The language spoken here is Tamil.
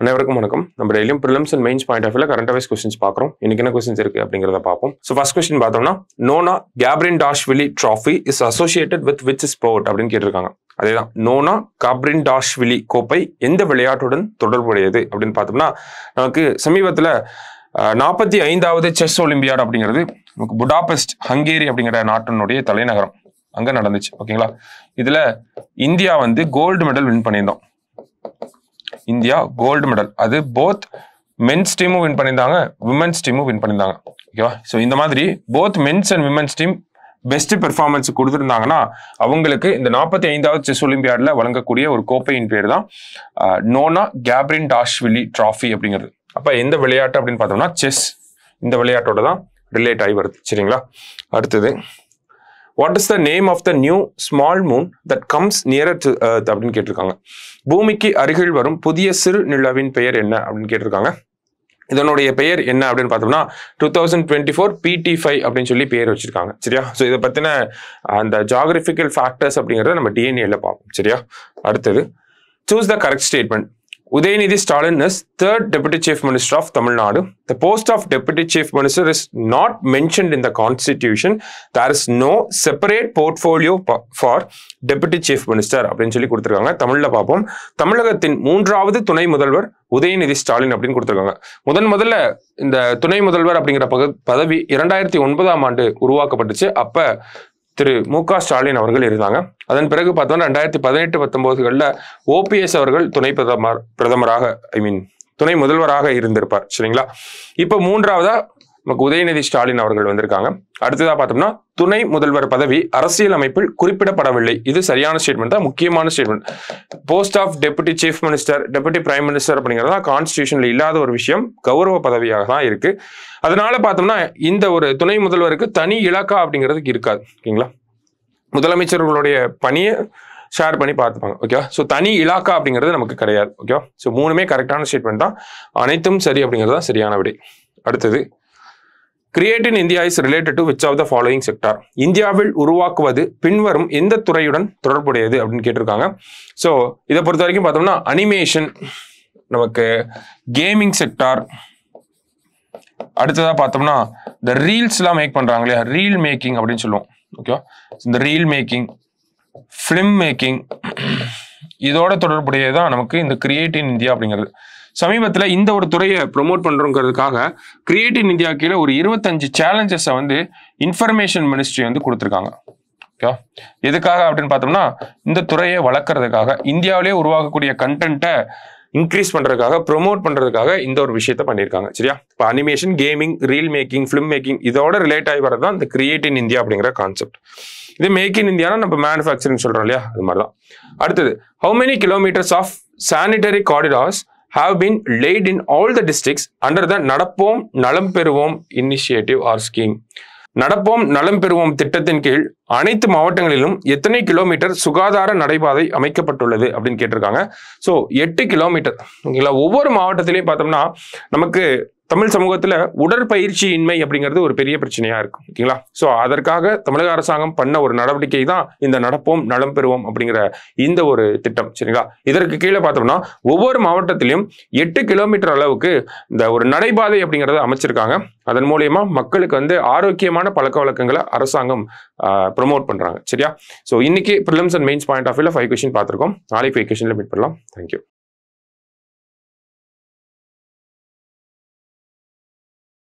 அனைவருக்கும் வணக்கம். நம்ம டெய்லியும் prelims and mains point of வியூல கரண்ட் அஃபேர்ஸ் கொஸ்டின்ஸ் பார்க்குறோம். இன்னைக்கு என்ன கொஸ்டின்ஸ் இருக்கு அப்படிங்கிறத பார்ப்போம். ஸோ ஃபர்ஸ்ட் கொஸ்டின் பார்த்தோம்னா, Nona Gaprindashvili trophy is associated with which sport அப்படின்னு கேட்டிருக்காங்க. அதேதான், நோனா கேப்ரின்டாஷ்விலி கோப்பை எந்த விளையாட்டுடன் தொடர்புடையது அப்படின்னு பார்த்தோம்னா, நமக்கு சமீபத்தில் 45வது செஸ் ஒலிம்பியாட் அப்படிங்கிறது நமக்கு புடாபெஸ்ட் ஹங்கேரி அப்படிங்கிற நாட்டினுடைய தலைநகரம் அங்கே நடந்துச்சு. ஓகேங்களா, இதுல இந்தியா கோல்டு மெடல் வின் பண்ணியிருந்தோம். இந்தியா கோல்டு மெடல், அது போத் மென்ஸ் டீமும் வின் பண்ணியிருந்தாங்க, விமென்ஸ் டீமும் வின் பண்ணியிருந்தாங்க. ஓகேவா, ஸோ இந்த மாதிரி both men's and women's team best performance கொடுத்துருந்தாங்கன்னா அவங்களுக்கு இந்த 45வது செஸ் ஒலிம்பியாட்ல வழங்கக்கூடிய ஒரு கோப்பையின் பேர் தான் நோனா கேப்ரின்டாஷ்விலி ட்ராஃபி அப்படிங்கிறது. அப்ப எந்த விளையாட்டு அப்படின்னு பார்த்தோம்னா செஸ், இந்த விளையாட்டோட தான் ரிலேட் ஆகி வருது. சரிங்களா, அடுத்தது, what is the name of the new small moon that comes nearer to earth அப்படின்னு கேட்டிருக்காங்க. பூமிக்கு அருகில் வரும் புதிய சிறு நிலவின் பெயர் என்ன அப்படின்னு கேட்டிருக்காங்க. இதனுடைய பெயர் என்ன அப்படின்னு பார்த்தோம்னா 2024 PT5 அப்படின்னு சொல்லி பெயர் வச்சிருக்காங்க. சரியா, ஸோ இதை பத்தின அந்த ஜாகிரபிக்கல் ஃபேக்டர்ஸ் அப்படிங்கிறத நம்ம டிஎன்ஏல பார்ப்போம். சரியா, அடுத்தது, choose the correct statement. Udayanidhi Stalin is third Deputy Chief Minister of Tamil Nadu. The post of Deputy Chief Minister is not mentioned in the Constitution. There is no separate portfolio for Deputy Chief Minister அப்படின்னு சொல்லி கொடுத்துருக்காங்க. தமிழ்ல பார்ப்போம். தமிழகத்தின் 3வது துணை முதல்வர் உதயநிதி ஸ்டாலின் அப்படின்னு கொடுத்துருக்காங்க. முதல்ல இந்த துணை முதல்வர் அப்படிங்கிற பதவி 2009ஆம் ஆண்டு உருவாக்கப்பட்டுச்சு. அப்ப திரு மு.க. ஸ்டாலின் அவர்கள் இருந்தாங்க. அதன் பிறகு பார்த்தோம்னா 2018-19களில் OPS அவர்கள் துணை பிரதமராக துணை முதல்வராக இருந்திருப்பார். சரிங்களா, இப்போ 3வதா நமக்கு உதயநிதி ஸ்டாலின் அவர்கள் வந்திருக்காங்க. அடுத்ததா பார்த்தோம்னா, துணை முதல்வர் பதவி அரசியல் அமைப்பில் குறிப்பிடப்படவில்லை. இது சரியான ஸ்டேட்மெண்ட் தான், முக்கியமான statement. Post of deputy chief minister, deputy prime minister அப்படிங்கிறதா கான்ஸ்டிடியூஷன்ல இல்லாத ஒரு விஷயம், கௌரவ பதவியாக தான் இருக்கு. அதனால பார்த்தோம்னா இந்த ஒரு துணை முதல்வருக்கு தனி இலாக்கா அப்படிங்கிறதுக்கு இருக்காது. ஓகேங்களா, முதலமைச்சர்களுடைய பணியை ஷேர் பண்ணி பார்த்துப்பாங்க. ஓகே, ஸோ தனி இலாக்கா அப்படிங்கிறது நமக்கு கிடையாது. ஓகே, ஸோ 3மே கரெக்டான ஸ்டேட்மெண்ட் தான், அனைத்தும் சரி அப்படிங்கிறது தான் சரியான விடை. அடுத்தது, create in India is related to which of the following sector. இந்தியாவில் உருவாக்குவது பின்வரும் எந்த துறையுடன் தொடர்புடையது அப்படின்னு கேட்டிருக்காங்க. ஸோ இதை பொறுத்த வரைக்கும் பார்த்தோம்னா அனிமேஷன், நமக்கு கேமிங் செக்டார், அடுத்ததா பார்த்தோம்னா இந்த ரீல்ஸ்லாம் மேக் பண்றாங்க இல்லையா, ரீல் மேக்கிங் அப்படின்னு சொல்லுவோம். ஓகே, இந்த ரீல் மேக்கிங், ஃபிலிம் மேக்கிங், இதோட தொடர்புடையதான் நமக்கு இந்த கிரியேட் இன் இந்தியா அப்படிங்கிறது. சமீபத்தில் இந்த ஒரு துறையை ப்ரொமோட் பண்றோங்கிறதுக்காக கிரியேட் இன் இந்தியா கீழே ஒரு 25 சேலஞ்சஸை இன்ஃபர்மேஷன் மினிஸ்ட்ரி கொடுத்துருக்காங்க. ஓகே, எதுக்காக அப்படின்னு பார்த்தோம்னா இந்த துறையை வளர்க்கறதுக்காக, இந்தியாவிலே உருவாக்கக்கூடிய கண்டென்ட்டை இன்க்ரீஸ் பண்றதுக்காக, ப்ரொமோட் பண்றதுக்காக இந்த ஒரு விஷயத்த பண்ணியிருக்காங்க. சரியா, இப்போ animation, gaming, reel making, film making, இதோட ரிலேட் ஆகி வரதான் இந்த கிரியேட் இன் இந்தியா அப்படிங்கிற கான்செப்ட். இது மேக் இன் இந்தியானா நம்ம மேனுஃபேக்சரிங் சொல்றோம் இல்லையா, அது மாதிரி தான். அடுத்தது, how many kilometers of sanitary corridors have been laid in all the districts under the நடப்போம் நலம் பெறுவோம் initiative or scheme. நடப்போம் நலம் பெறுவோம் திட்டத்தின் கீழ் அனைத்து மாவட்டங்களிலும் எத்தனை கிலோமீட்டர் சுகாதார நடைபாதை அமைக்கப்பட்டுள்ளது அப்படின்னு கேட்டிருக்காங்க. So 8 kilometre. ஓகேங்களா, ஒவ்வொரு மாவட்டத்திலையும் பார்த்தோம்னா நமக்கு தமிழ் சமூகத்துல உடற்பயிற்சியின்மை அப்படிங்கிறது ஒரு பெரிய பிரச்சனையா இருக்கு. ஓகேங்களா, ஸோ அதற்காக தமிழக அரசாங்கம் பண்ண ஒரு நடவடிக்கை தான் இந்த நடப்போம் நலம் பெறுவோம் அப்படிங்கிற இந்த ஒரு திட்டம். சரிங்களா, இதற்கு கீழே பார்த்தோம்னா ஒவ்வொரு மாவட்டத்திலையும் 8 கிலோமீட்டர் அளவுக்கு இந்த ஒரு நடைபாதை அப்படிங்கிறத அமைச்சிருக்காங்க. அதன் மூலியமா மக்களுக்கு ஆரோக்கியமான பழக்க வழக்கங்களை அரசாங்கம் ப்ரொமோட் பண்றாங்க. சரியா, ஸோ இன்னைக்கு prelims and mains point of வியூல 5 கொஸ்டின் பார்த்திருக்கோம். நாளைக்கு 5 கொஸ்டின்ல மீட் பண்ணலாம். தேங்க்யூ.